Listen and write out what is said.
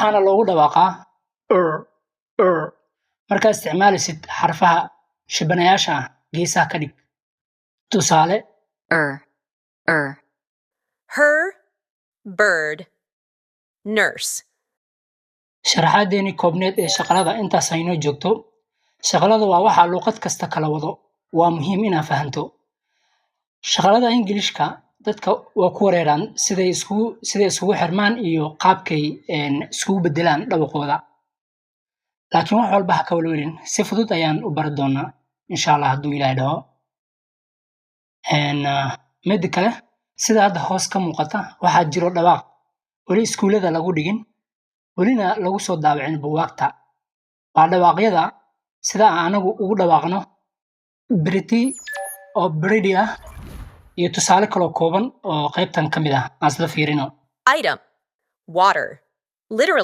waxaana loogu dhawaaqaa markaa isticmaalisid xarfaha shibanayaasha ah geesaha ka dhig. Tusaale, her bird nurse. sharaxaadeeni koobneed ee shaqalada intaas aynoo joogto. Shaqalada waa waxa luqad kasta kala wado. Waa muhiim inaad fahanto. Shaqalada Ingiriiska dadka waa ku wareeraan siday isugu xirmaan iyo qaabkay isugu bedelaan dhawaqooda. Laakiin wax walba ha ka walwalin, si fudud ayaan u bari doonaa insha Allah hadduu Ilaahay dhaho. Mid kale sida hadda hoos ka muuqata waxaa jiro dhawaaq weli iskuulada lagu dhigin welina lagu soo daabicin buugaagta. Waa dhawaaqyada sida aan anagu ugu dhawaaqno pretty oo pretty ah iyo tusaale kaloo kooban oo qaybtan ka mid ah aan isla fiirino. Item. Water. Literally